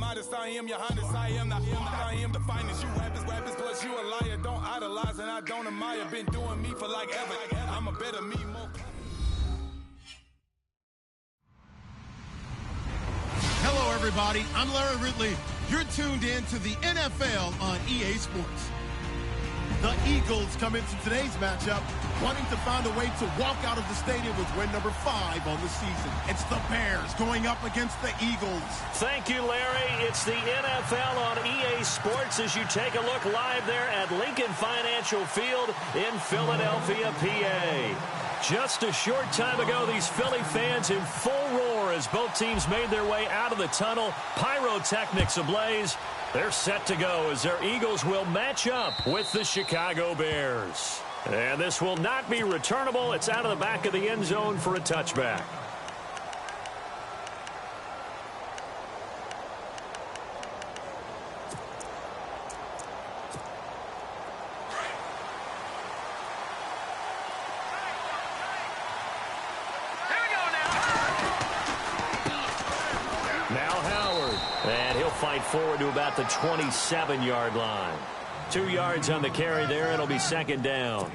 modest, I am your highness, I am the I am the finest. You weapons, plus you a liar. Don't idolize and I don't admire. Been doing me for like ever. I'm a better me, more. Hello, everybody. I'm Larry Ridley. You're tuned in to the NFL on EA Sports. The Eagles come into today's matchup wanting to find a way to walk out of the stadium with win number 5 on the season. It's the Bears going up against the Eagles. Thank you, Larry. It's the NFL on EA Sports as you take a look live there at Lincoln Financial Field in Philadelphia, PA. Just a short time ago, these Philly fans in full roar as both teams made their way out of the tunnel. Pyrotechnics ablaze. They're set to go as their Eagles will match up with the Chicago Bears. And this will not be returnable. It's out of the back of the end zone for a touchback. Fight forward to about the 27-yard line. 2 yards on the carry there. It'll be second down.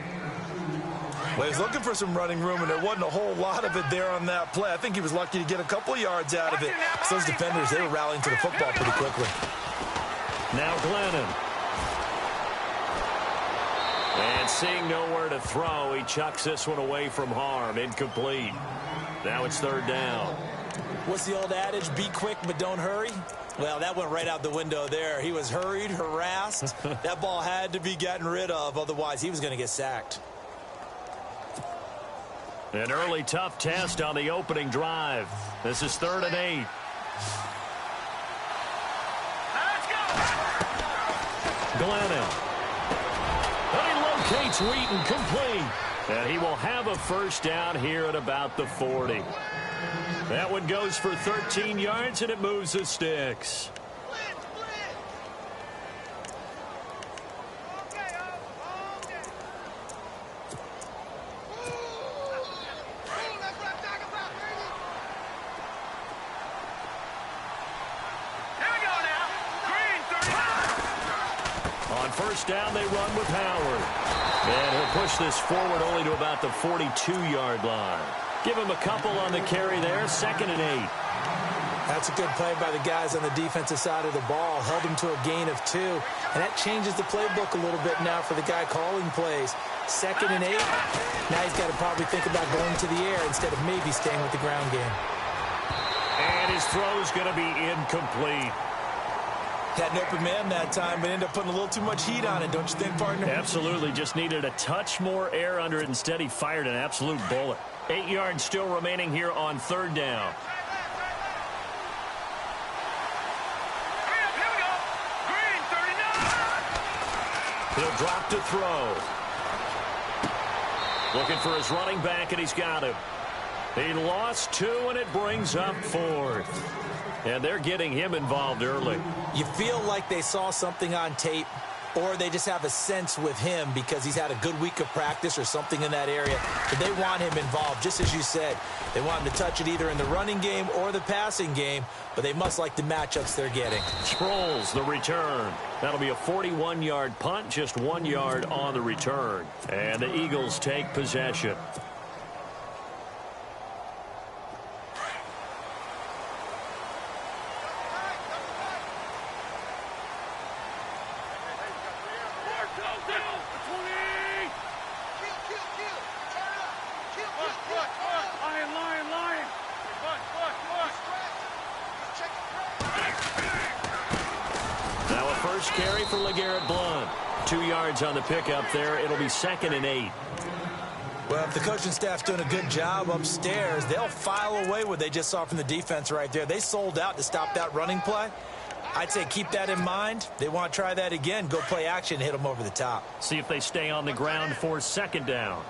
Well, he's looking for some running room, and there wasn't a whole lot of it there on that play. I think he was lucky to get a couple of yards out of it. So those defenders, they were rallying to the football pretty quickly. Now Glennon. And seeing nowhere to throw, he chucks this one away from harm. Incomplete. Now it's third down. What's the old adage? Be quick, but don't hurry. Well, that went right out the window there. He was hurried, harassed. That ball had to be gotten rid of. Otherwise, he was going to get sacked. An early tough test on the opening drive. This is 3rd and 8. Let's go! Glennon. He locates Wheaton complete. And he will have a first down here at about the 40. That one goes for 13 yards, and it moves the sticks. On first down, they run with Howard. And he'll push this forward only to about the 42-yard line. Give him a couple on the carry there. 2nd and 8. That's a good play by the guys on the defensive side of the ball. Held him to a gain of 2. And that changes the playbook a little bit now for the guy calling plays. 2nd and 8. Now he's got to probably think about going to the air instead of maybe staying with the ground game. And his throw's going to be incomplete. Had an open man that time, but ended up putting a little too much heat on it, don't you think, partner? Absolutely. Just needed a touch more air under it. Instead, he fired an absolute bullet. 8 yards still remaining here on 3rd down. Here we go. Green, 39. He'll drop to throw. Looking for his running back, and he's got him. He lost 2, and it brings up 4th. And they're getting him involved early. You feel like they saw something on tape, or they just have a sense with him because he's had a good week of practice or something in that area. But they want him involved, just as you said. They want him to touch it either in the running game or the passing game, but they must like the matchups they're getting. Sproles, the return. That'll be a 41-yard punt, just 1 yard on the return. And the Eagles take possession. Carry for LeGarrette Blount. 2 yards on the pickup there. It'll be 2nd and 8. Well, if the coaching staff's doing a good job upstairs, they'll file away what they just saw from the defense right there. They sold out to stop that running play. I'd say keep that in mind. They want to try that again. Go play action, hit them over the top. See if they stay on the ground for 2nd down.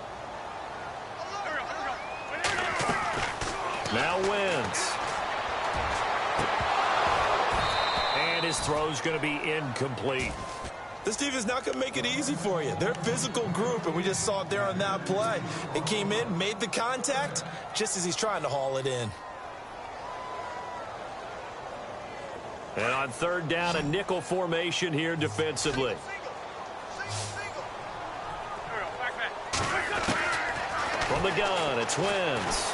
Now Wentz. And his throw's going to be incomplete. This defense is not going to make it easy for you. They're a physical group, and we just saw it there on that play. It came in, made the contact, just as he's trying to haul it in. And on third down, a nickel formation here defensively. From the gun, it's Wentz.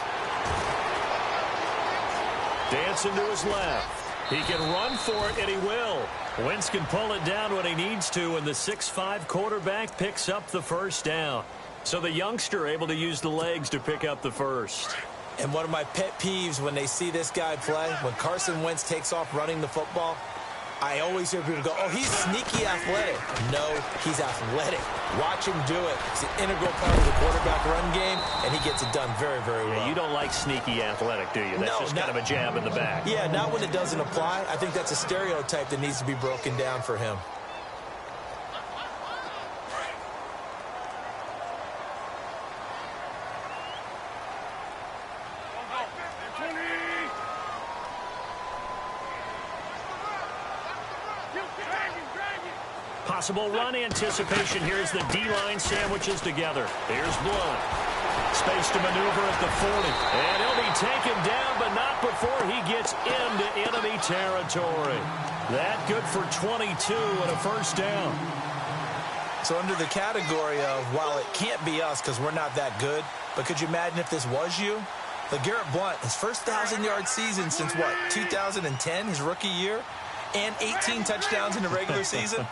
Dancing to his left. He can run for it, and he will. Wentz can pull it down when he needs to, and the 6'5" quarterback picks up the first down. So the youngster able to use the legs to pick up the first. And one of my pet peeves when they see this guy play, when Carson Wentz takes off running the football, I always hear people go, oh, he's sneaky athletic. No, he's athletic. Watch him do it. It's an integral part of the quarterback run game, and he gets it done very, very well. Yeah, you don't like sneaky athletic, do you? That's just kind of a jab in the back. Yeah, not when it doesn't apply. I think that's a stereotype that needs to be broken down for him. Possible run anticipation. Here's the D-line sandwiches together. Here's Blunt. Space to maneuver at the 40. And he'll be taken down, but not before he gets into enemy territory. That good for 22 and a first down. So under the category of, while it can't be us because we're not that good, but could you imagine if this was you? LeGarrette Blunt, his first 1,000-yard season since, what, 2010, his rookie year? And 18 touchdowns in the regular season?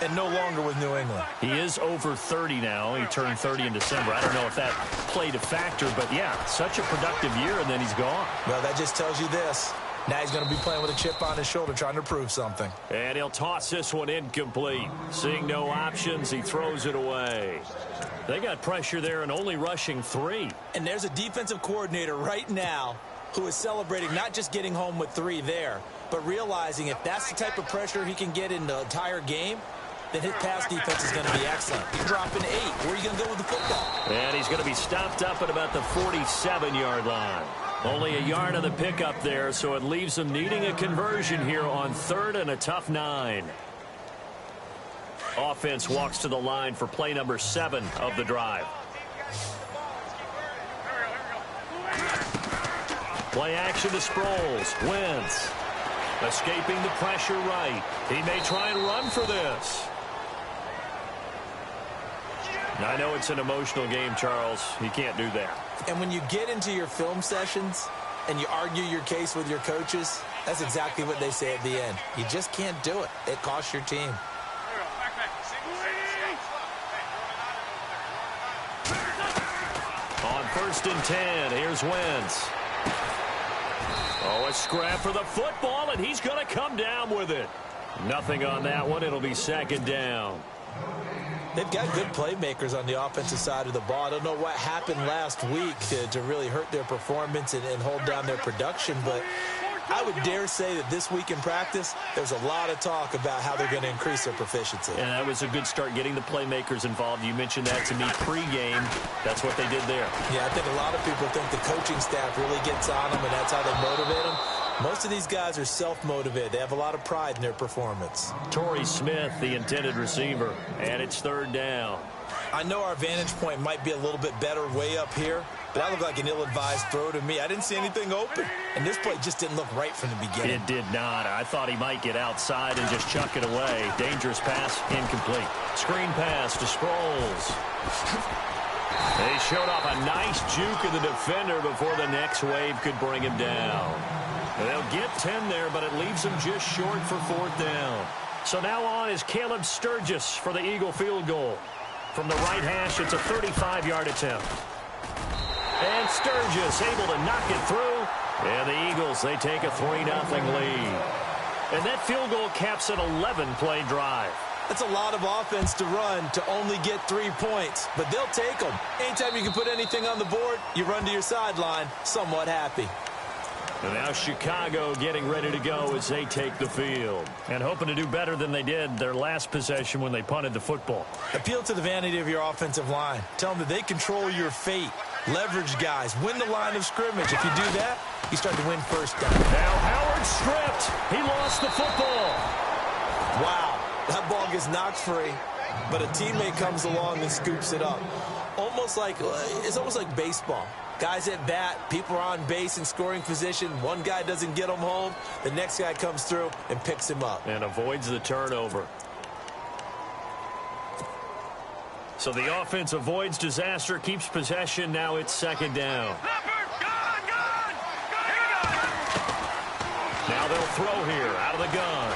And no longer with New England. He is over 30 now. He turned 30 in December. I don't know if that played a factor, but yeah, such a productive year, and then he's gone. Well, that just tells you this. Now he's going to be playing with a chip on his shoulder trying to prove something. And he'll toss this one incomplete. Seeing no options, he throws it away. They got pressure there and only rushing 3. And there's a defensive coordinator right now who is celebrating not just getting home with 3 there, but realizing if that's the type of pressure he can get in the entire game, then his pass defense is going to be excellent. He's dropping 8. Where are you going to go with the football? And he's going to be stopped up at about the 47-yard line. Only a yard of the pickup there, so it leaves them needing a conversion here on third and a tough 9. Offense walks to the line for play number 7 of the drive. Play action to Sproles. Wentz. Escaping the pressure right. He may try and run for this. I know it's an emotional game, Charles. You can't do that. And when you get into your film sessions and you argue your case with your coaches, that's exactly what they say at the end. You just can't do it. It costs your team. On 1st and 10, here's Wentz. Oh, a scrap for the football, and he's going to come down with it. Nothing on that one. It'll be 2nd down. They've got good playmakers on the offensive side of the ball. I don't know what happened last week to really hurt their performance and hold down their production, but I would dare say that this week in practice, there's a lot of talk about how they're going to increase their proficiency. And that was a good start, getting the playmakers involved. You mentioned that to me pregame. That's what they did there. Yeah, I think a lot of people think the coaching staff really gets on them, and that's how they motivate them. Most of these guys are self-motivated. They have a lot of pride in their performance. Torrey Smith, the intended receiver, and it's 3rd down. I know our vantage point might be a little bit better way up here, but that looked like an ill-advised throw to me. I didn't see anything open, and this play just didn't look right from the beginning. It did not. I thought he might get outside and just chuck it away. Dangerous pass, incomplete. Screen pass to Sproles. They showed off a nice juke of the defender before the next wave could bring him down. They'll get 10 there, but it leaves them just short for 4th down. So now on is Caleb Sturgis for the Eagle field goal. From the right hash, it's a 35-yard attempt. And Sturgis able to knock it through. And the Eagles, they take a 3-0 lead. And that field goal caps an 11-play drive. That's a lot of offense to run to only get 3 points, but they'll take them. Anytime you can put anything on the board, you run to your sideline somewhat happy. And now Chicago getting ready to go as they take the field. And hoping to do better than they did their last possession when they punted the football. Appeal to the vanity of your offensive line. Tell them that they control your fate. Leverage guys. Win the line of scrimmage. If you do that, you start to win 1st down. Now Howard stripped. He lost the football. Wow. That ball gets knocked free, but a teammate comes along and scoops it up. almost like baseball. Guys at bat, people are on base in scoring position. One guy doesn't get him home. The next guy comes through and picks him up. And avoids the turnover. So the offense avoids disaster, keeps possession. Now it's second down. Now they'll throw here out of the gun.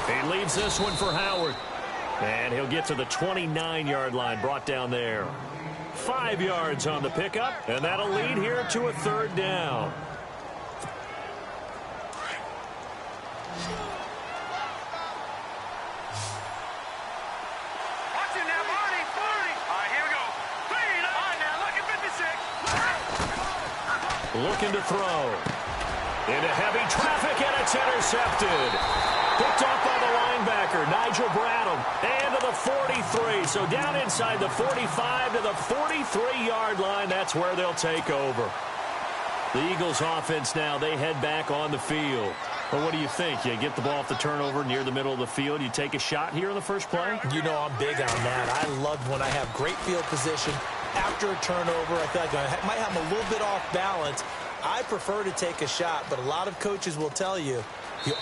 He leaves this one for Howard. And he'll get to the 29-yard line, brought down there. 5 yards on the pickup, and that'll lead here to a third down. Watch it now, Marty. All right, here we go. Clean. All right, now, look at 56. Looking to throw. Into heavy traffic, and it's intercepted. Picked off by the linebacker, Nigel Bradham, and to the 43. So down inside the 45 to the 43-yard line. That's where they'll take over. The Eagles offense now, they head back on the field. Well, what do you think? You get the ball off the turnover near the middle of the field. You take a shot here in the first play? You know I'm big on that. I love when I have great field position. After a turnover, I feel like I might have a little bit off balance. I prefer to take a shot, but a lot of coaches will tell you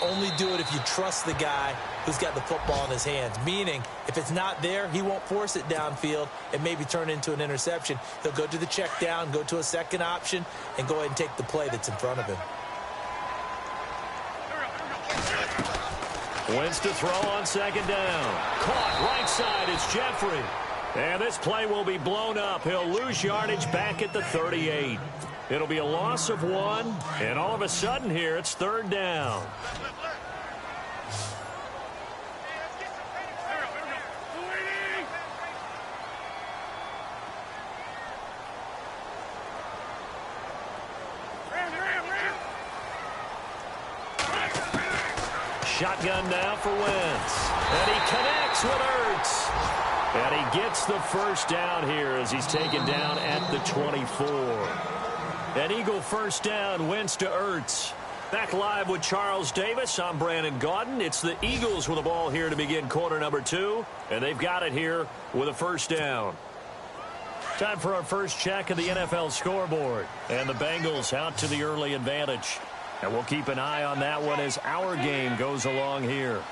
only do it if you trust the guy who's got the football in his hands. Meaning, if it's not there, he won't force it downfield and maybe turn into an interception. He'll go to the check down, go to a second option, and go ahead and take the play that's in front of him. Wentz to throw on second down. Caught right side. It's Jeffrey. And this play will be blown up. He'll lose yardage back at the 38. It'll be a loss of 1, and all of a sudden here, it's third down. Shotgun now for Wentz. And he connects with Ertz. And he gets the first down here as he's taken down at the 24. An Eagle first down, Wentz to Ertz. Back live with Charles Davis. I'm Brandon Gaudin. It's the Eagles with the ball here to begin quarter number 2. And they've got it here with a first down. Time for our first check of the NFL scoreboard. And the Bengals out to the early advantage. And we'll keep an eye on that one as our game goes along here.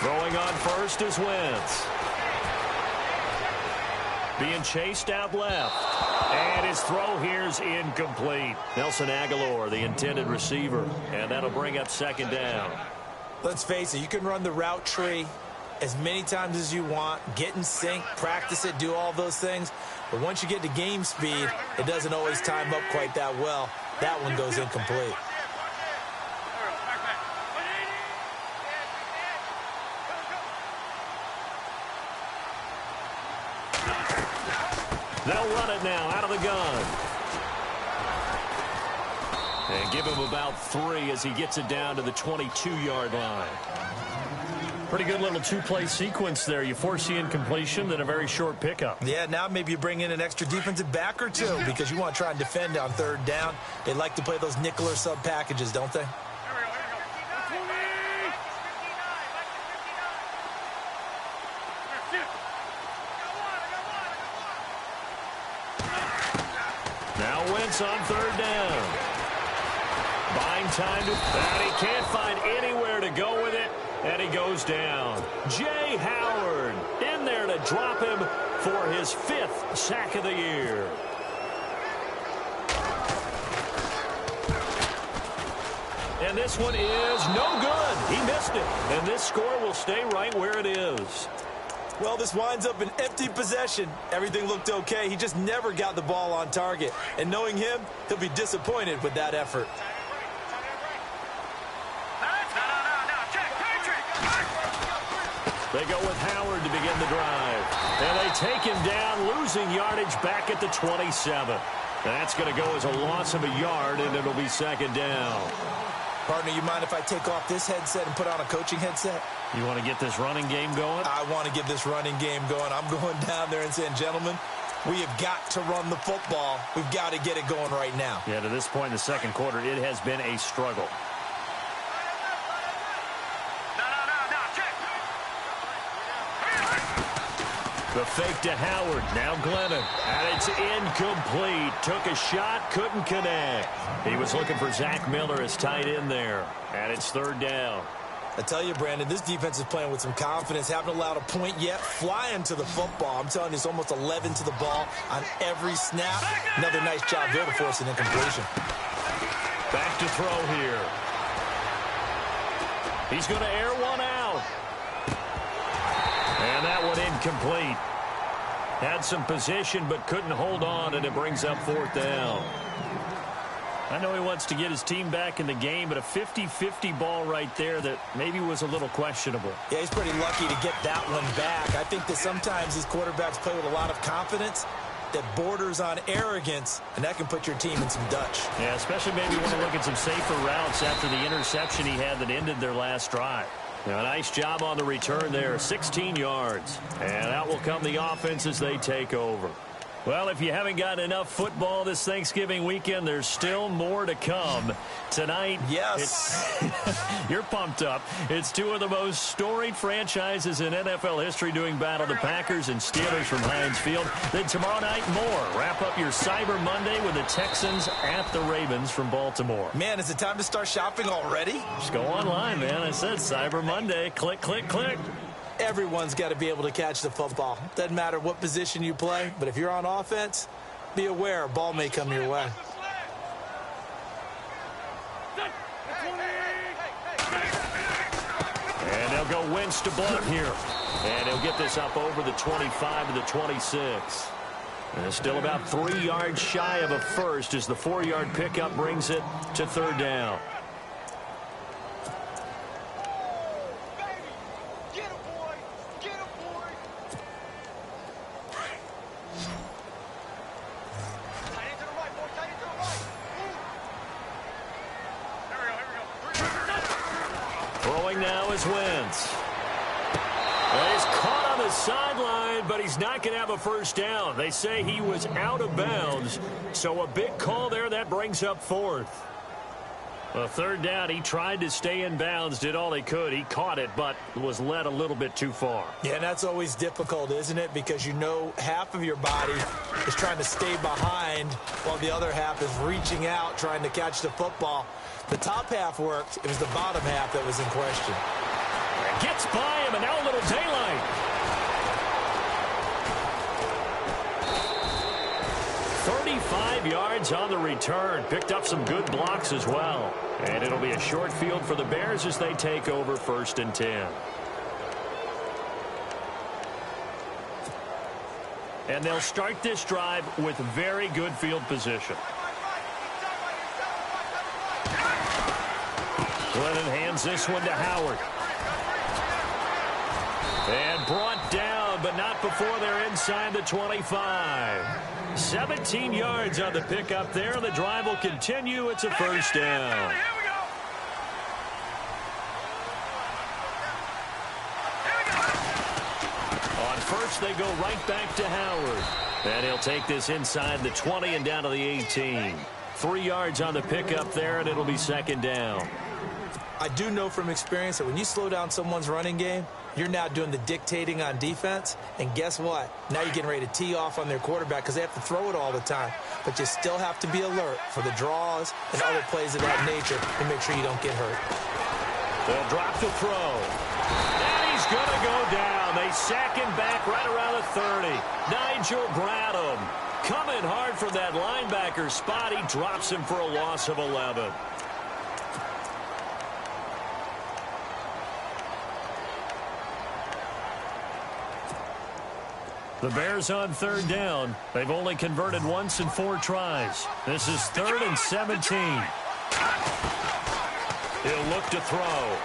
Throwing on first is Wentz. Being chased out left. And his throw here's incomplete. Nelson Aguilar, the intended receiver. And that'll bring up second down. Let's face it, you can run the route tree as many times as you want, get in sync, practice it, do all those things. But once you get to game speed, it doesn't always time up quite that well. That one goes incomplete. They'll run it now out of the gun. And give him about 3 as he gets it down to the 22-yard line. Pretty good little two-play sequence there. You force the incompletion, then a very short pickup. Yeah, now maybe you bring in an extra defensive back or two because you want to try and defend on third down. They like to play those nickel or sub packages, don't they? Now Wentz on third down. Buying time to... And he can't find anywhere to go with it. And he goes down. Jay Howard in there to drop him for his 5th sack of the year. And this one is no good. He missed it. And this score will stay right where it is. Well, this winds up an empty possession. Everything looked okay. He just never got the ball on target. And knowing him, he'll be disappointed with that effort. They go with Howard to begin the drive. And they take him down, losing yardage back at the 27. That's going to go as a loss of a yard, and it'll be second down. Partner, you mind if I take off this headset and put on a coaching headset? You want to get this running game going? I want to get this running game going. I'm going down there and saying, gentlemen, we have got to run the football. We've got to get it going right now. Yeah, to this point in the second quarter, it has been a struggle. The fake to Howard. Now Glennon. And it's incomplete. Took a shot, couldn't connect. He was looking for Zach Miller as tight end there. And it's third down. I tell you, Brandon, this defense is playing with some confidence. Haven't allowed a point yet. Flying to the football. I'm telling you, it's almost 11 to the ball on every snap. Another nice job there to force an incompletion. Back to throw here. He's going to air one out. And that one incomplete. Had some position but couldn't hold on, and it brings up fourth down. I know he wants to get his team back in the game, but a 50-50 ball right there that maybe was a little questionable. Yeah, he's pretty lucky to get that one back. I think that sometimes these quarterbacks play with a lot of confidence that borders on arrogance, and that can put your team in some Dutch. Yeah, especially maybe want to look at some safer routes after the interception he had that ended their last drive. Now, a nice job on the return there, 16 yards. And out will come the offense as they take over. Well, if you haven't gotten enough football this Thanksgiving weekend, there's still more to come. Tonight, yes, you're pumped up. It's two of the most storied franchises in NFL history doing battle, the Packers and Steelers from Heinz Field. Then tomorrow night, more. Wrap up your Cyber Monday with the Texans at the Ravens from Baltimore. Man, is it time to start shopping already? Just go online, man. I said Cyber Monday. Click, click, click. Everyone's got to be able to catch the football. Doesn't matter what position you play, but if you're on offense, be aware a ball may come your way. And they'll go Wentz to Blunt here. And he'll get this up over the 25 to the 26. And it's still about 3 yards shy of a first as the 4-yard pickup brings it to third down. Throwing now is Wentz. Well, he's caught on the sideline, but he's not going to have a first down. They say he was out of bounds, so a big call there. That brings up fourth. Well, third down, he tried to stay in bounds, did all he could. He caught it, but was led a little bit too far. Yeah, and that's always difficult, isn't it? Because you know half of your body is trying to stay behind while the other half is reaching out, trying to catch the football. The top half worked. It was the bottom half that was in question. Gets by him, and now a little daylight. "35 yards on the return. Picked up some good blocks as well. And it'll be a short field for the Bears as they take over 1st and 10. And they'll start this drive with very good field position. Glennon hands this one to Howard. And brought down, but not before they're inside the 25. 17 yards on the pickup there. The drive will continue. It's a first down. On first, they go right back to Howard. And he'll take this inside the 20 and down to the 18. 3 yards on the pickup there, and it'll be second down. I do know from experience that when you slow down someone's running game, you're now doing the dictating on defense. And guess what? Now you're getting ready to tee off on their quarterback because they have to throw it all the time. But you still have to be alert for the draws and other plays of that nature to make sure you don't get hurt. They'll drop the throw. And he's going to go down. They sack him back right around the 30. Nigel Bradham coming hard from that linebacker spot. He drops him for a loss of 11. The Bears on third down. They've only converted once in 4 tries. This is 3rd and 17. He'll look to throw.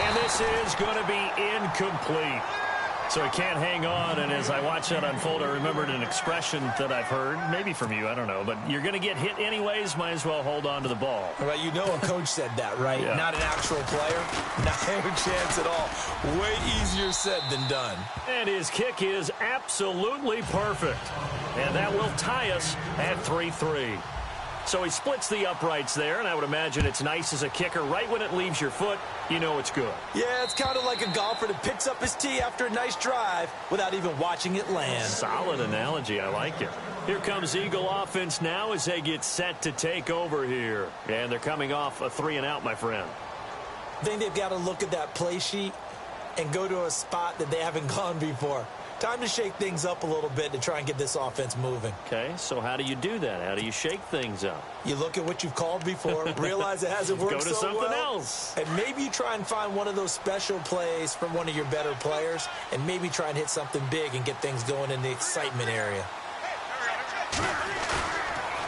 And this is going to be incomplete. So he can't hang on, and as I watch that unfold, I remembered an expression that I've heard, maybe from you, I don't know, but you're going to get hit anyways, might as well hold on to the ball. Right, you know a coach said that, right? Yeah. Not an actual player. Not a chance at all. Way easier said than done. And his kick is absolutely perfect. And that will tie us at 3-3. So he splits the uprights there, and I would imagine it's nice as a kicker. Right when it leaves your foot, you know it's good. Yeah, it's kind of like a golfer that picks up his tee after a nice drive without even watching it land. Solid analogy. I like it. Here comes Eagle offense now as they get set to take over here. And they're coming off a 3-and-out, my friend. I think they've got to look at that play sheet and go to a spot that they haven't gone before. Time to shake things up a little bit to try and get this offense moving. Okay, so how do you do that? How do you shake things up? You look at what you've called before, realize it hasn't worked so well. Go to something else. And maybe you try and find one of those special plays from one of your better players, and maybe try and hit something big and get things going in the excitement area.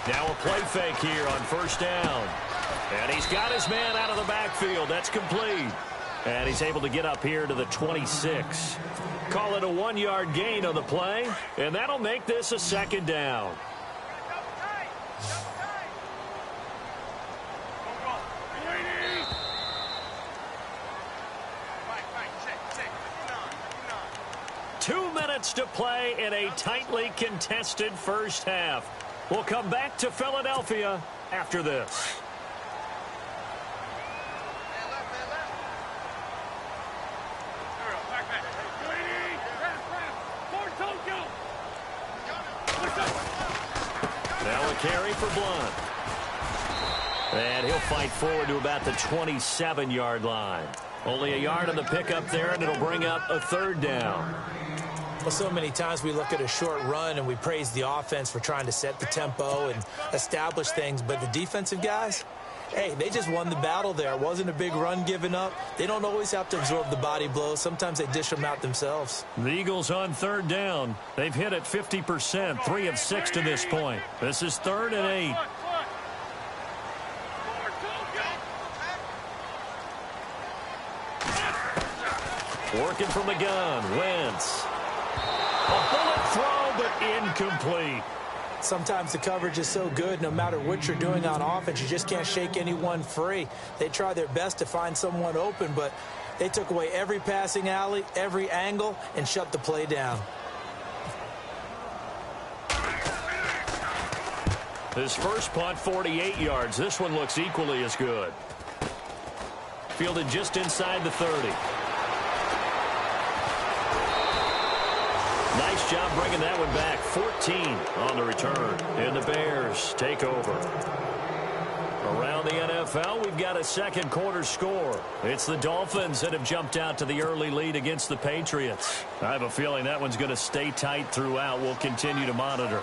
Now a play fake here on first down. And he's got his man out of the backfield. That's complete. And he's able to get up here to the 26. Call it a 1-yard gain on the play, and that'll make this a 2nd down. Two minutes to play in a tightly contested first half. We'll come back to Philadelphia after this. Now a carry for Blunt. And he'll fight forward to about the 27-yard line. Only a yard on the pickup there, and it'll bring up a 3rd down. Well, so many times we look at a short run and we praise the offense for trying to set the tempo and establish things, but the defensive guys, hey, they just won the battle there. It wasn't a big run given up. They don't always have to absorb the body blows. Sometimes they dish them out themselves. The Eagles on 3rd down. They've hit it 50%, 3 of 6 to this point. This is 3rd and 8. Working from the gun, Wentz. A bullet throw, but incomplete. Sometimes the coverage is so good, no matter what you're doing on offense, you just can't shake anyone free. They try their best to find someone open, but they took away every passing alley, every angle, and shut the play down. His first punt, 48 yards. This one looks equally as good. Fielded just inside the 30. Nice job bringing that one back. 14 on the return. And the Bears take over. Around the NFL, we've got a second quarter score. It's the Dolphins that have jumped out to the early lead against the Patriots. I have a feeling that one's going to stay tight throughout. We'll continue to monitor.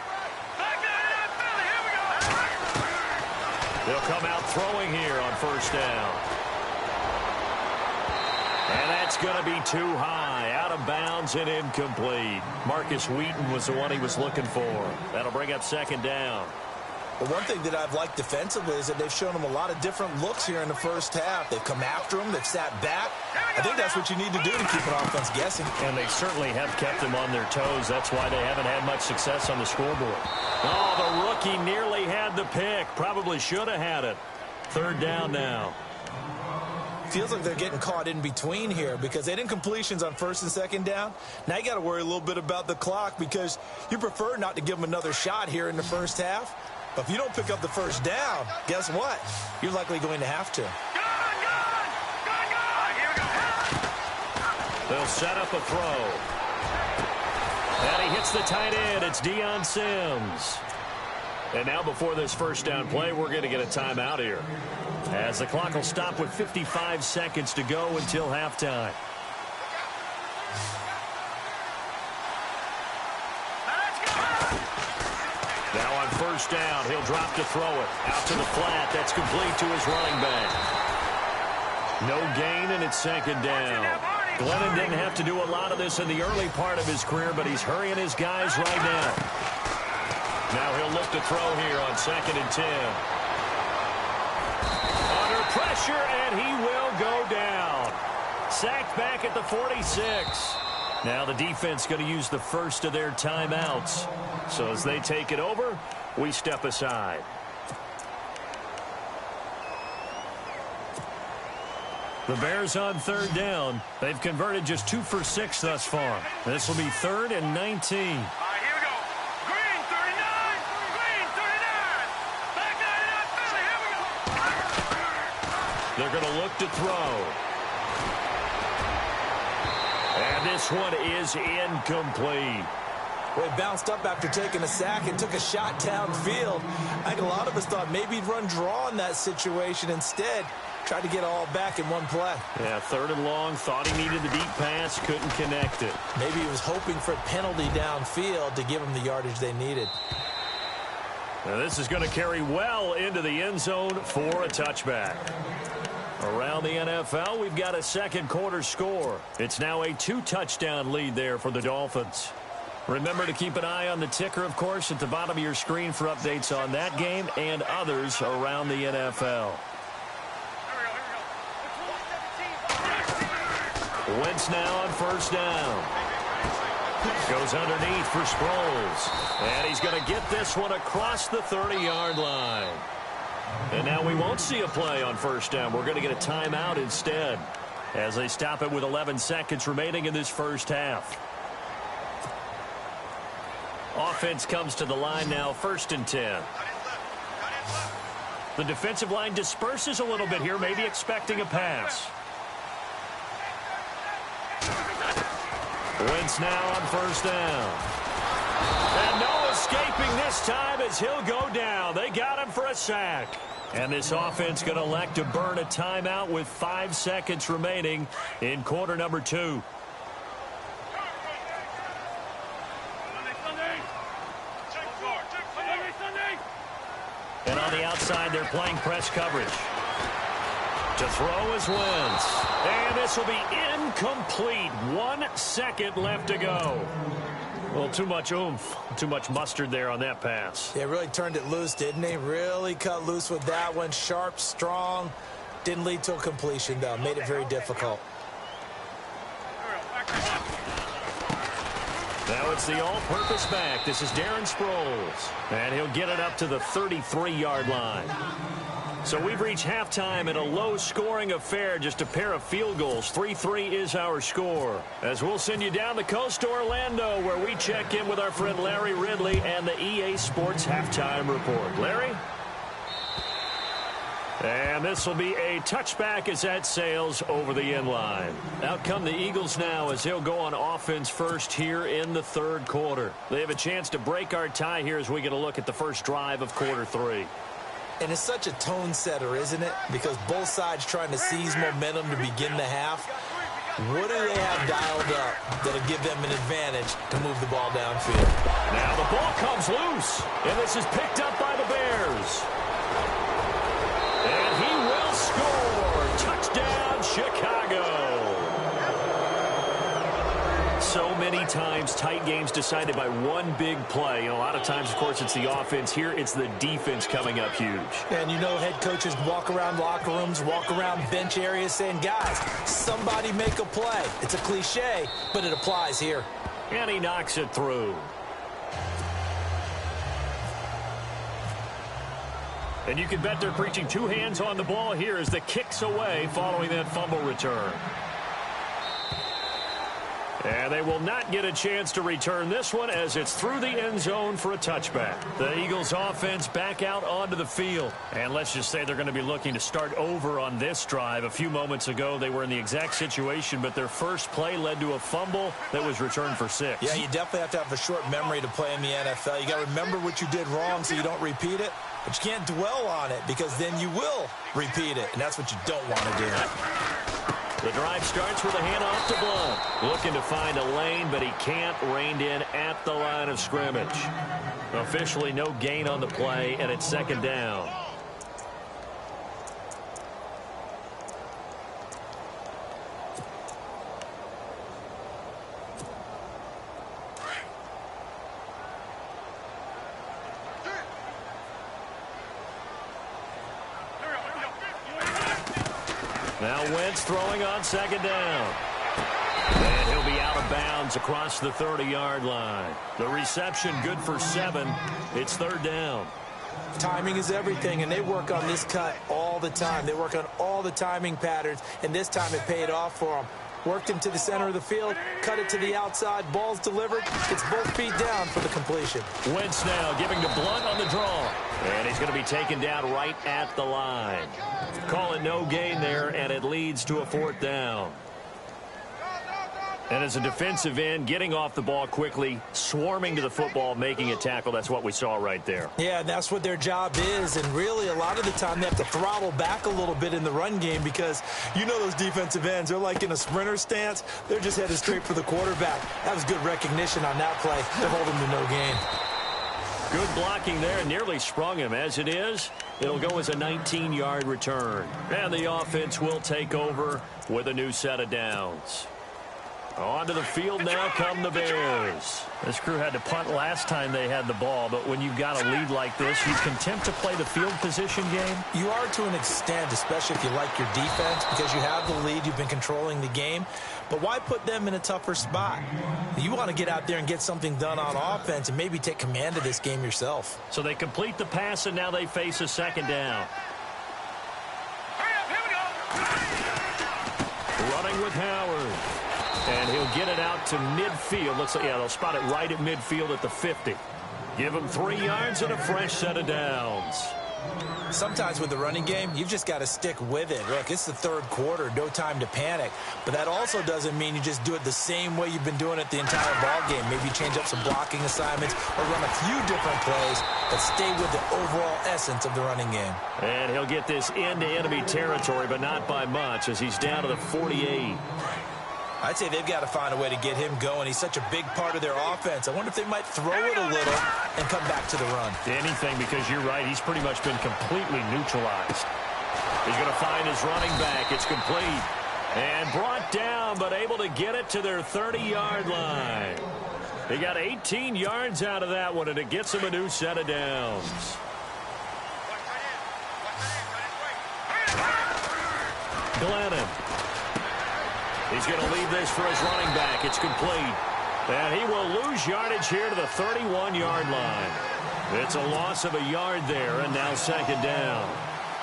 They'll come out throwing here on first down. And that's going to be too high, out of bounds and incomplete. Marcus Wheaton was the one he was looking for. That'll bring up 2nd down. Well, one thing that I've liked defensively is that they've shown them a lot of different looks here in the first half. They've come after them. They've sat back. I think that's what you need to do to keep an offense guessing. And they certainly have kept them on their toes. That's why they haven't had much success on the scoreboard. Oh, the rookie nearly had the pick. Probably should have had it. 3rd down now. Feels like they're getting caught in between here because they didn't completions on 1st and 2nd down. Now you got to worry a little bit about the clock because you prefer not to give them another shot here in the first half. But if you don't pick up the first down, guess what? You're likely going to have to. They'll set up a throw. And he hits the tight end. It's Deion Sims. And now before this first down play, we're going to get a timeout here, as the clock will stop with 55 seconds to go until halftime. Now on first down, he'll drop to throw it. Out to the flat. That's complete to his running back. No gain, and it's 2nd down. Glennon didn't have to do a lot of this in the early part of his career, but he's hurrying his guys right now. Now he'll look to throw here on 2nd and 10. Under pressure, and he will go down. Sacked back at the 46. Now the defense going to use the first of their timeouts. So as they take it over, we step aside. The Bears on third down. They've converted just 2 for 6 thus far. This will be 3rd and 19. All right, here we go. Green 39. Green 39. Back 99. Philly, here we go. They're going to look to throw. And this one is incomplete. Well, he bounced up after taking a sack and took a shot downfield. I think a lot of us thought maybe he'd run draw in that situation. Instead, tried to get it all back in one play. Yeah, 3rd and long. Thought he needed the deep pass. Couldn't connect it. Maybe he was hoping for a penalty downfield to give him the yardage they needed. Now this is going to carry well into the end zone for a touchback. Around the NFL, we've got a second quarter score. It's now a 2-touchdown lead there for the Dolphins. Remember to keep an eye on the ticker, of course, at the bottom of your screen for updates on that game and others around the NFL. Wentz now on first down. Goes underneath for Sproles. And he's going to get this one across the 30-yard line. And now we won't see a play on first down. We're going to get a timeout instead as they stop it with 11 seconds remaining in this first half. Offense comes to the line now, 1st and 10. The defensive line disperses a little bit here, maybe expecting a pass. Wentz now on first down. And no escaping this time as he'll go down. They got him for a sack. And this offense going to elect to burn a timeout with 5 seconds remaining in quarter number 2. And on the outside, they're playing press coverage. To throw is Wentz. And this will be incomplete. 1 second left to go. Well, too much oomph, too much mustard there on that pass. Yeah, really turned it loose, didn't he? Really cut loose with that one. Sharp, strong. Didn't lead to a completion, though. Made it very difficult. Now it's the all-purpose back. This is Darren Sproles. And he'll get it up to the 33-yard line. So we've reached halftime in a low-scoring affair, just a pair of field goals. 3-3 is our score. As we'll send you down the coast to Orlando, where we check in with our friend Larry Ridley and the EA Sports Halftime Report. Larry? And this will be a touchback as that sails over the end line. Out come the Eagles now as they'll go on offense first here in the 3rd quarter. They have a chance to break our tie here as we get a look at the first drive of quarter 3. And it's such a tone setter, isn't it? Because both sides trying to seize momentum to begin the half. What do they have dialed up that'll give them an advantage to move the ball downfield? Now the ball comes loose, and this is picked up by the Bears. And he will score. Touchdown, Chicago. So many times tight games decided by one big play. You know, a lot of times, of course, it's the offense. Here, it's the defense coming up huge. And you know head coaches walk around locker rooms, walk around bench areas saying, guys, somebody make a play. It's a cliche, but it applies here. And he knocks it through. And you can bet they're preaching 2 hands on the ball here as the kick's away following that fumble return. And they will not get a chance to return this one as it's through the end zone for a touchback. The Eagles offense back out onto the field. And let's just say they're going to be looking to start over on this drive. A few moments ago, they were in the exact situation, but their first play led to a fumble that was returned for 6. Yeah, you definitely have to have a short memory to play in the NFL. You got to remember what you did wrong so you don't repeat it. But you can't dwell on it because then you will repeat it, and that's what you don't want to do. The drive starts with a handoff to Blunt. Looking to find a lane, but he can't. Reined in at the line of scrimmage. Officially no gain on the play, and it's 2nd down. Now Wentz throwing on 2nd down. And he'll be out of bounds downs across the 30-yard line. The reception good for 7. It's third down. Timing is everything, and they work on this cut all the time. They work on all the timing patterns, and this time it paid off for them. Worked him to the center of the field, cut it to the outside, ball's delivered, gets both feet down for the completion. Wentz now giving to Blunt on the draw. And he's going to be taken down right at the line. Call it no gain there, and it leads to a fourth down. And as a defensive end, getting off the ball quickly, swarming to the football, making a tackle, that's what we saw right there. Yeah, that's what their job is, and really a lot of the time they have to throttle back a little bit in the run game because you know those defensive ends, they're like in a sprinter stance. They're just headed straight for the quarterback. That was good recognition on that play to hold him to no gain. Good blocking there, nearly sprung him. As it is, it'll go as a 19-yard return. And the offense will take over with a new set of downs. Onto the field now come the Bears. This crew had to punt last time they had the ball, but when you've got a lead like this, you can attempt to play the field position game. You are to an extent, especially if you like your defense, because you have the lead, you've been controlling the game. But why put them in a tougher spot? You want to get out there and get something done on offense and maybe take command of this game yourself. So they complete the pass, and now they face a second down. Running with Howard. And he'll get it out to midfield. Looks like, yeah, they'll spot it right at midfield at the 50. Give him 3 yards and a fresh set of downs. Sometimes with the running game, you've just got to stick with it. Look, it's the third quarter, no time to panic. But that also doesn't mean you just do it the same way you've been doing it the entire ball game. Maybe change up some blocking assignments or run a few different plays, but stay with the overall essence of the running game. And he'll get this into enemy territory, but not by much as he's down to the 48. I'd say they've got to find a way to get him going. He's such a big part of their offense. I wonder if they might throw it a little and come back to the run. Anything, because you're right. He's pretty much been completely neutralized. He's going to find his running back. It's complete. And brought down, but able to get it to their 30-yard line. They got 18 yards out of that one, and it gets him a new set of downs. Glennon. He's going to leave this for his running back. It's complete. And he will lose yardage here to the 31-yard line. It's a loss of a yard there, and now second down.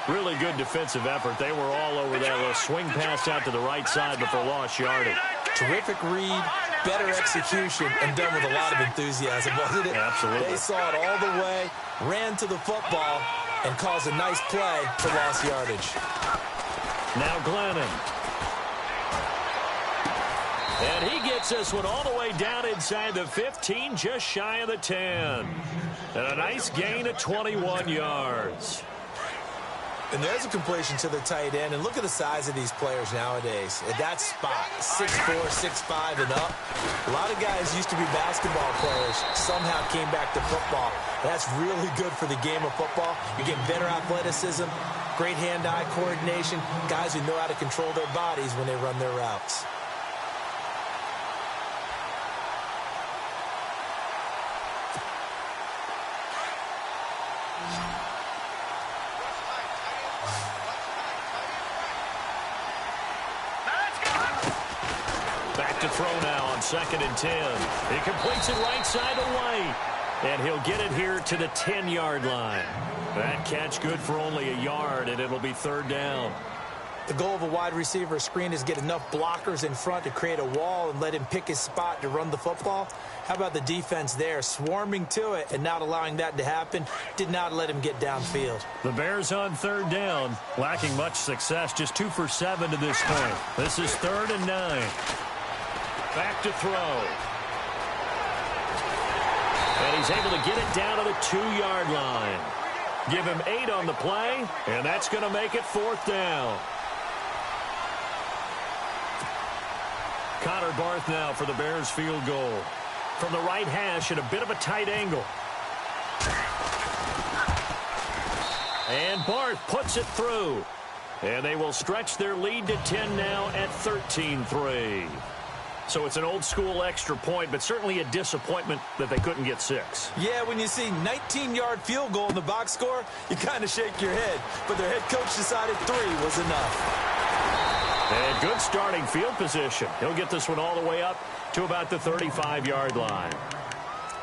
Really good defensive effort. They were all over that little swing pass out to the right side before lost yardage. Terrific read, better execution, and done with a lot of enthusiasm, wasn't it? Absolutely. They saw it all the way, ran to the football, and caused a nice play for lost yardage. Now Glennon. And he gets this one all the way down inside the 15, just shy of the 10. And a nice gain of 21 yards. And there's a completion to the tight end. And look at the size of these players nowadays. At that spot, 6'4", 6'5", and up. A lot of guys used to be basketball players, somehow came back to football. That's really good for the game of football. You get better athleticism, great hand-eye coordination, guys who know how to control their bodies when they run their routes. Back to throw now on 2nd and 10. He completes it right side to White. And he'll get it here to the 10-yard line. That catch good for only a yard, and it'll be third down. The goal of a wide receiver screen is get enough blockers in front to create a wall and let him pick his spot to run the football. How about the defense there, swarming to it and not allowing that to happen? Did not let him get downfield. The Bears on third down, lacking much success, just 2 for 7 to this point. This is 3rd and 9. Back to throw. And he's able to get it down to the 2-yard line. Give him 8 on the play, and that's going to make it 4th down. Connor Barth now for the Bears field goal. From the right hash at a bit of a tight angle. And Barth puts it through. And they will stretch their lead to 10 now at 13-3. So it's an old-school extra point, but certainly a disappointment that they couldn't get 6. Yeah, when you see 19-yard field goal in the box score, you kind of shake your head. But their head coach decided 3 was enough. And good starting field position. He'll get this one all the way up to about the 35-yard line.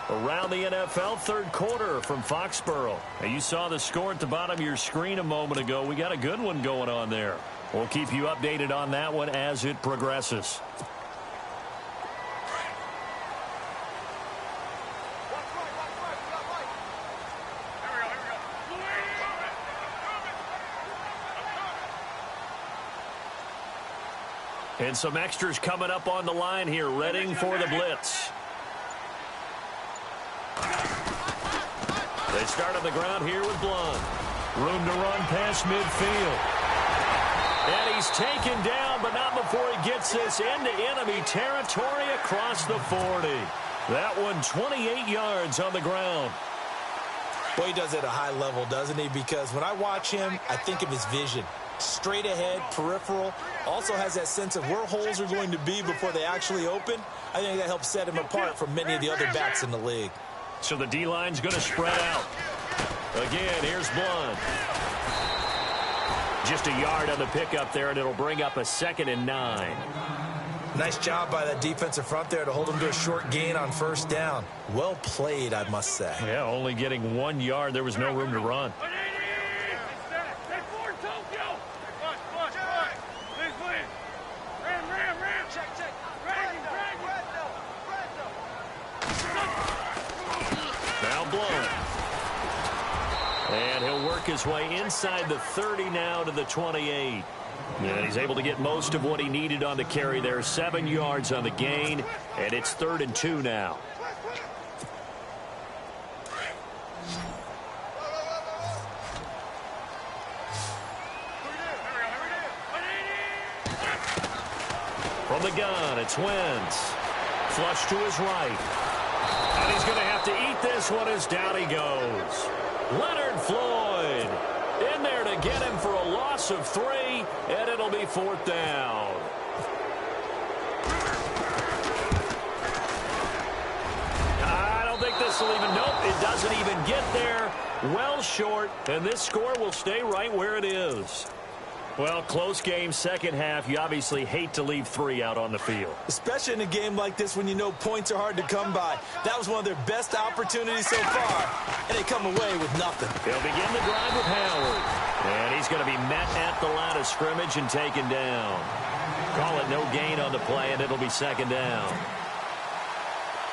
Around the NFL, third quarter from Foxborough. Now, you saw the score at the bottom of your screen a moment ago. We got a good one going on there. We'll keep you updated on that one as it progresses. And some extras coming up on the line here, readying for the blitz. They start on the ground here with Blunt. Room to run past midfield. And he's taken down, but not before he gets this into enemy territory across the 40. That one 28 yards on the ground. Well, he does it at a high level, doesn't he? Because when I watch him, I think of his vision. Straight ahead, peripheral, also has that sense of where holes are going to be before they actually open. I think that helps set him apart from many of the other backs in the league. So the D-line's going to spread out. Again, here's Blunt. Just a yard on the pickup there, and it'll bring up a 2nd and 9. Nice job by that defensive front there to hold him to a short gain on first down. Well played, I must say. Yeah, only getting 1 yard. There was no room to run. And he'll work his way inside the 30 now to the 28. And he's able to get most of what he needed on the carry there. 7 yards on the gain, and it's 3rd and 2 now. From the gun, it's Wentz. Flush to his right. And he's going to have to eat this one as down he goes. Leonard Floyd in there to get him for a loss of 3, and it'll be 4th down. I don't think this will even, nope, it doesn't even get there. Well short, and this score will stay right where it is. Well, close game, second half. You obviously hate to leave 3 out on the field. Especially in a game like this when you know points are hard to come by. That was one of their best opportunities so far, and they come away with nothing. They'll begin the drive with Howard. And he's going to be met at the line of scrimmage and taken down. Call it no gain on the play, and it'll be 2nd down.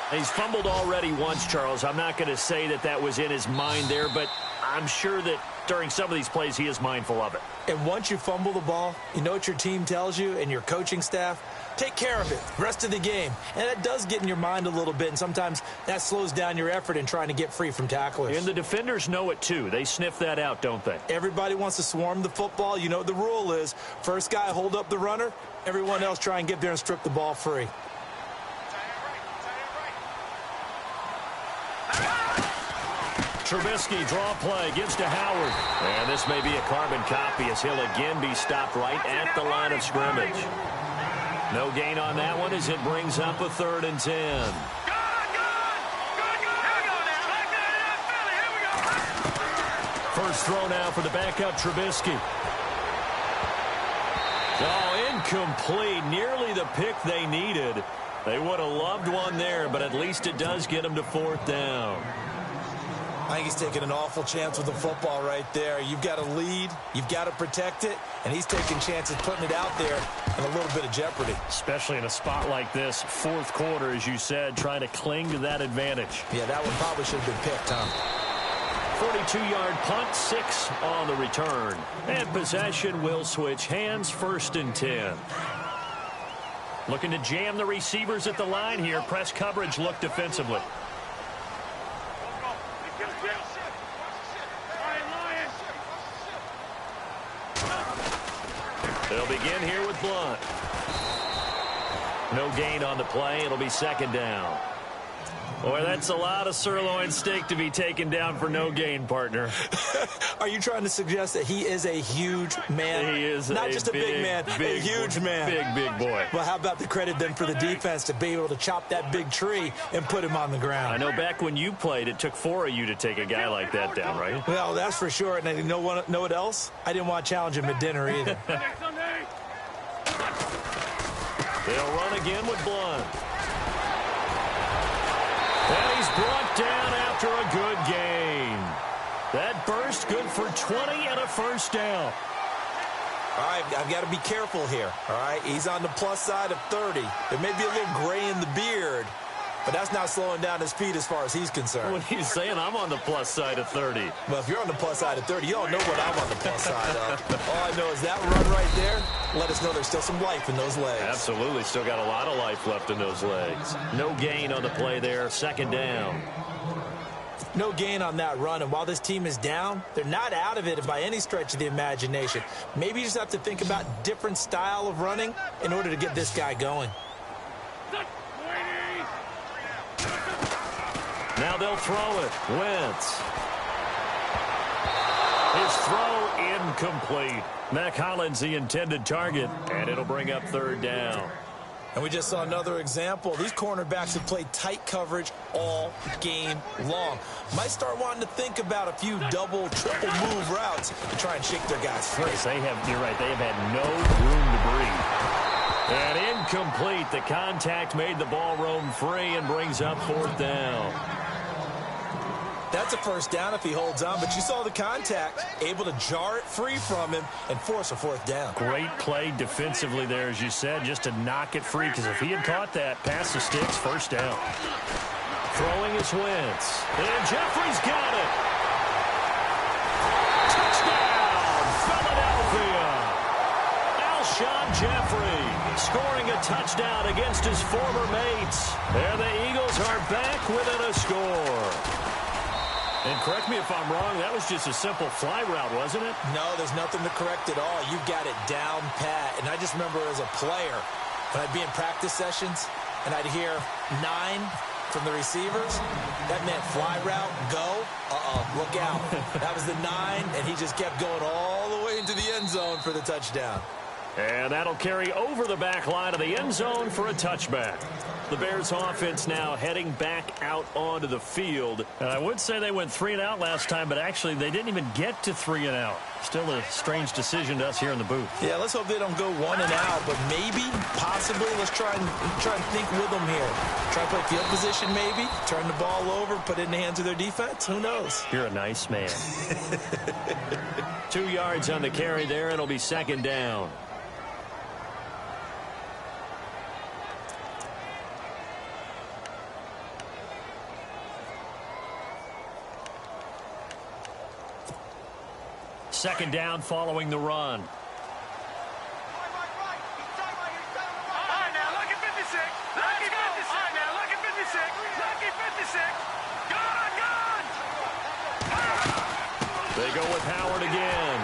He's fumbled already once, Charles. I'm not going to say that that was in his mind there, but I'm sure that during some of these plays he is mindful of it. And once you fumble the ball, you know what your team tells you and your coaching staff? Take care of it rest of the game. And that does get in your mind a little bit, and sometimes that slows down your effort in trying to get free from tacklers. And the defenders know it too. They sniff that out, don't they? Everybody wants to swarm the football. You know what the rule is. First guy hold up the runner. Everyone else try and get there and strip the ball free. Trubisky, draw play, gives to Howard. And this may be a carbon copy as he'll again be stopped right at the line of scrimmage. No gain on that one as it brings up a 3rd and 10. First throw now for the backup Trubisky. Oh, incomplete. Nearly the pick they needed. They would have loved one there, but at least it does get them to 4th down. I think he's taking an awful chance with the football right there. You've got to lead, you've got to protect it, and he's taking chances putting it out there in a little bit of jeopardy. Especially in a spot like this, 4th quarter, as you said, trying to cling to that advantage. Yeah, that one probably should have been picked, huh? 42-yard punt, 6 on the return. And possession will switch hands, 1st and 10. Looking to jam the receivers at the line here. Press coverage look defensively. They'll begin here with Blunt. No gain on the play. It'll be 2nd down. Boy, that's a lot of sirloin steak to be taken down for no gain, partner. Are you trying to suggest that he is a huge man? He is not just a big man, a huge man. Big boy. Well, how about the credit then for the defense to be able to chop that big tree and put him on the ground? I know back when you played, it took 4 of you to take a guy like that down, right? Well, that's for sure. And you know what else? I didn't want to challenge him at dinner either. They'll run again with Blunt. And he's brought down after a good gain. That burst good for 20 and a first down. All right, I've got to be careful here, all right? He's on the plus side of 30. There may be a little gray in the beard, but that's not slowing down his speed as far as he's concerned. What he's saying, I'm on the plus side of 30. Well, if you're on the plus side of 30, you don't know what I'm on the plus side of. All I know is that run right there let us know there's still some life in those legs. Absolutely, still got a lot of life left in those legs. No gain on the play there, second down. No gain on that run, and while this team is down, they're not out of it by any stretch of the imagination. Maybe you just have to think about different style of running in order to get this guy going. Now they'll throw it. Wentz. His throw incomplete. Mac Hollins the intended target, and it'll bring up third down. And we just saw another example. These cornerbacks have played tight coverage all game long. Might start wanting to think about a few double, triple move routes to try and shake their guys free. You're right, they have had no room to breathe. And incomplete. The contact made the ball roam free and brings up fourth down. That's a first down if he holds on, but you saw the contact, able to jar it free from him and force a fourth down. Great play defensively there, as you said, just to knock it free, because if he had caught that, pass the sticks, first down. Throwing is Wentz. And Jeffrey's got it. Touchdown, Philadelphia. Alshon Jeffrey scoring a touchdown against his former mates. And the Eagles are back within a score. And correct me if I'm wrong, that was just a simple fly route, wasn't it? No, there's nothing to correct at all. You got it down pat. And I just remember as a player, when I'd be in practice sessions and I'd hear 9 from the receivers, that meant fly route, go, look out. That was the 9, and he just kept going all the way into the end zone for the touchdown. And that'll carry over the back line of the end zone for a touchback. The Bears offense now heading back out onto the field. And I would say they went 3 and out last time, but actually they didn't even get to 3 and out. Still a strange decision to us here in the booth. Yeah, let's hope they don't go 1 and out, but maybe, possibly, let's try and think with them here. Try to play field position maybe, turn the ball over, put it in the hands of their defense. Who knows? You're a nice man. 2 yards on the carry there. It'll be second down. Second down following the run. All right, now, look at 56. Look at 56. All right, now, look at 56. Look at 56. Gone. They go with Howard again.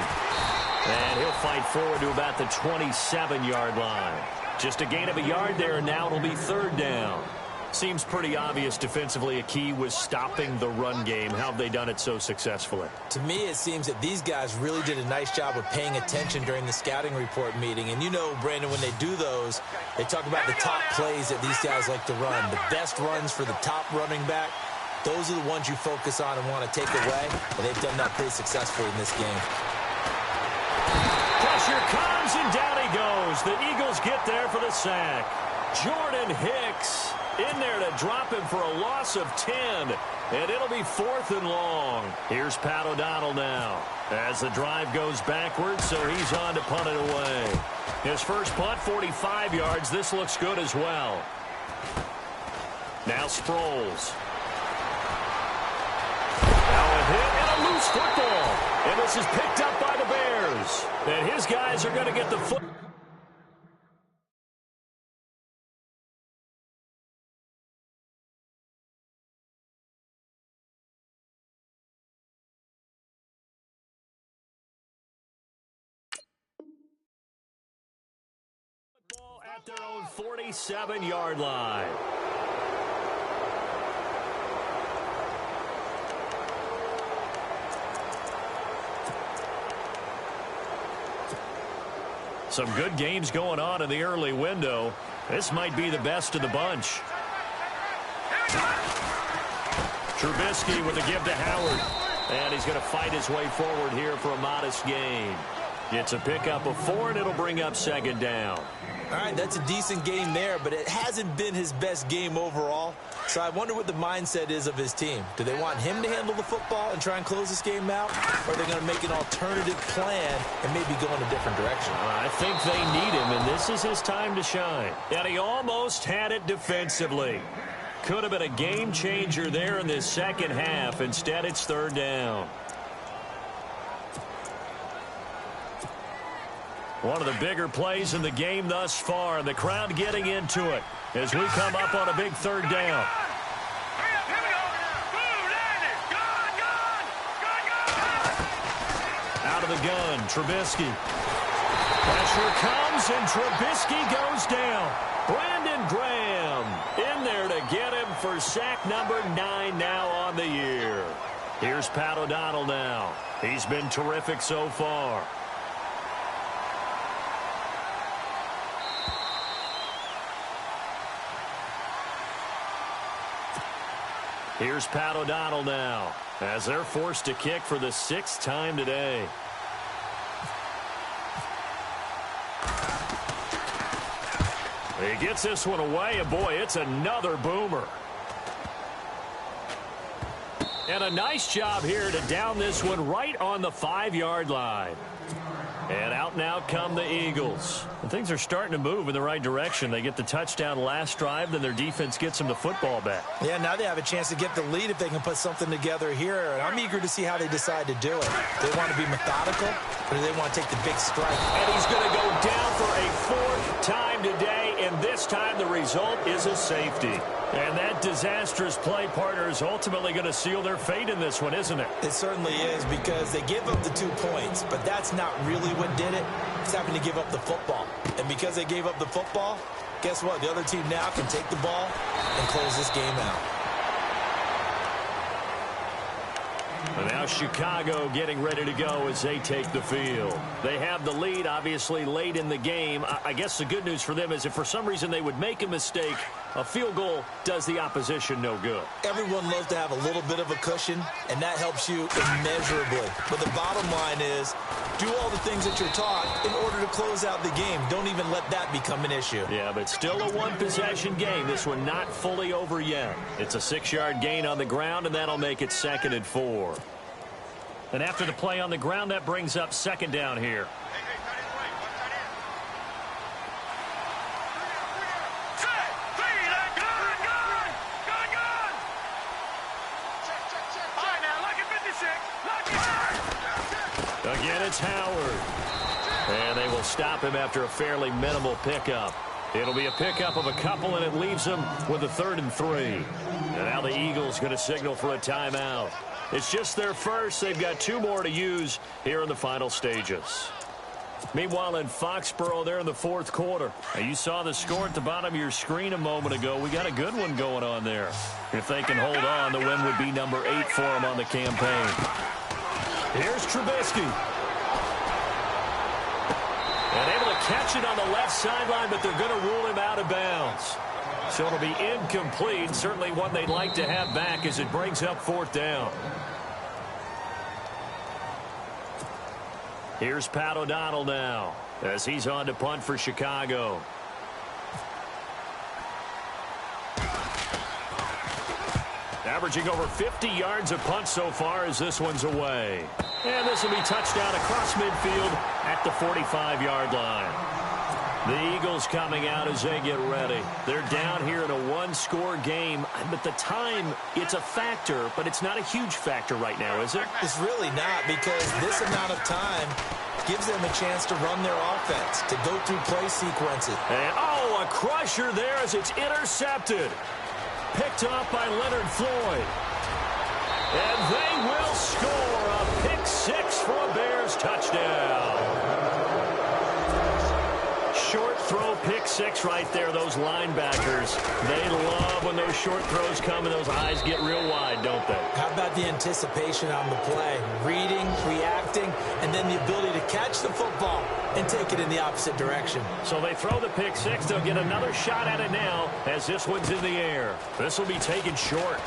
And he'll fight forward to about the 27-yard line. Just a gain of a yard there, and now it'll be third down. Seems pretty obvious defensively a key was stopping the run game. How have they done it so successfully? To me, it seems that these guys really did a nice job of paying attention during the scouting report meeting. And you know, Brandon, when they do those, they talk about the top plays that these guys like to run. The best runs for the top running back, those are the ones you focus on and want to take away. And they've done that pretty successfully in this game. Pressure comes, and down he goes. The Eagles get there for the sack. Jordan Hicks in there to drop him for a loss of 10. And it'll be 4th and long. Here's Pat O'Donnell now as the drive goes backwards, so he's on to punt it away. His first punt, 45 yards. This looks good as well. Now Sproles. Now a hit and a loose football. And this is picked up by the Bears. And his guys are going to get the foot. At their own 47-yard line. Some good games going on in the early window. This might be the best of the bunch. Trubisky with a give to Howard. And he's going to fight his way forward here for a modest gain. It's a pickup of 4, and it'll bring up second down. All right, that's a decent game there, but it hasn't been his best game overall. So I wonder what the mindset is of his team. Do they want him to handle the football and try and close this game out? Or are they going to make an alternative plan and maybe go in a different direction? I think they need him, and this is his time to shine. And he almost had it defensively. Could have been a game changer there in this second half. Instead, it's third down. One of the bigger plays in the game thus far, and the crowd getting into it as we come up on a big third down. Out of the gun, Trubisky. Pressure comes, and Trubisky goes down. Brandon Graham in there to get him for sack number 9 now on the year. Here's Pat O'Donnell now. He's been terrific so far. Here's Pat O'Donnell now as they're forced to kick for the 6th time today. He gets this one away, and boy, it's another boomer. And a nice job here to down this one right on the 5-yard line. And out now come the Eagles. And things are starting to move in the right direction. They get the touchdown last drive, then their defense gets them the football back. Yeah, now they have a chance to get the lead if they can put something together here. And I'm eager to see how they decide to do it. Do they want to be methodical, or do they want to take the big strike? And he's going to go down for a 4th time today, and this time the result is a safety. And that disastrous play partner is ultimately going to seal their fate in this one, isn't it? It certainly is, because they gave up the 2 points, but that's not really what did it. It's having to give up the football. And because they gave up the football, guess what? The other team now can take the ball and close this game out. And now Chicago getting ready to go as they take the field. They have the lead, obviously, late in the game. I guess the good news for them is if for some reason they would make a mistake, a field goal does the opposition no good. Everyone loves to have a little bit of a cushion, and that helps you immeasurably. But the bottom line is, do all the things that you're taught in order to close out the game. Don't even let that become an issue. Yeah, but still a 1-possession game. This one not fully over yet. It's a 6-yard gain on the ground, and that'll make it 2nd and 4. And after the play on the ground, that brings up second down here. Again, it's Howard. And they will stop him after a fairly minimal pickup. It'll be a pickup of a couple, and it leaves them with a 3rd and 3. And now the Eagles going to signal for a timeout. It's just their first. They've got 2 more to use here in the final stages. Meanwhile, in Foxborough, they're in the 4th quarter. Now, you saw the score at the bottom of your screen a moment ago. We got a good one going on there. If they can hold on, the win would be number 8 for them on the campaign. Here's Trubisky. And able to catch it on the left sideline, but they're going to rule him out of bounds. So it'll be incomplete. Certainly one they'd like to have back as it brings up 4th down. Here's Pat O'Donnell now as he's on to punt for Chicago. Averaging over 50 yards a punt so far as this one's away. And this will be touchdown across midfield at the 45-yard line. The Eagles coming out as they get ready. They're down here in a 1-score game. But the time, it's a factor, but it's not a huge factor right now, is it? It's really not, because this amount of time gives them a chance to run their offense, to go through play sequences. And, a crusher there as it's intercepted. Picked up by Leonard Floyd. And they will score a pick 6 for a Bears touchdown. Short throw, pick 6 right there. Those linebackers, they love when those short throws come and those eyes get real wide, don't they? How about the anticipation on the play? Reading, reacting, and then the ability to catch the football and take it in the opposite direction. So they throw the pick 6. They'll get another shot at it now as this one's in the air. This will be taken short.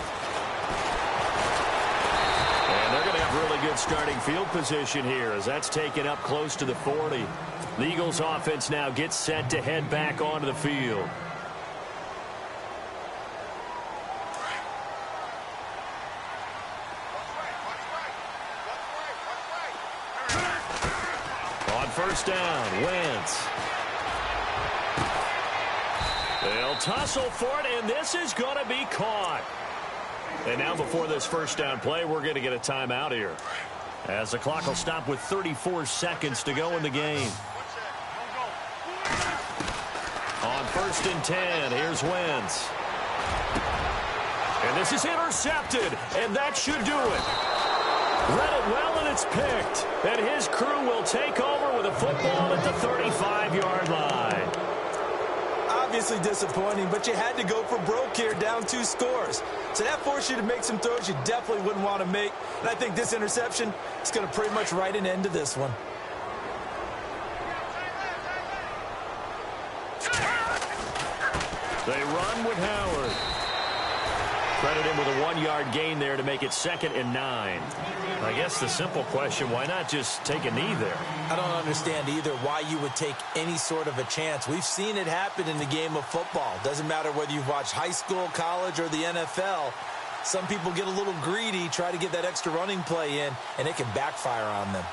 And they're going to have really good Good starting field position here as that's taken up close to the 40. The Eagles offense now gets set to head back onto the field. On first down, Wentz. They'll tussle for it, and this is going to be caught. And now before this first down play, we're going to get a timeout here, as the clock will stop with 34 seconds to go in the game. On first and 10, here's Wentz. And this is intercepted, and that should do it. Read it well, and it's picked. And his crew will take over with a football at the 35-yard line. Obviously disappointing, but you had to go for broke here, down 2 scores. So that forced you to make some throws you definitely wouldn't want to make. And I think this interception is going to pretty much write an end to this one. They run with Howard. Credit him with a 1-yard gain there to make it 2nd and 9. I guess the simple question, why not just take a knee there? I don't understand either why you would take any sort of a chance. We've seen it happen in the game of football. Doesn't matter whether you've watched high school, college, or the NFL. Some people get a little greedy, try to get that extra running play in, and it can backfire on them.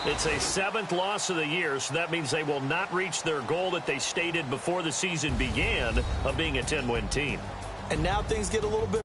It's a 7th loss of the year, so that means they will not reach their goal that they stated before the season began of being a 10-win team. And now things get a little bit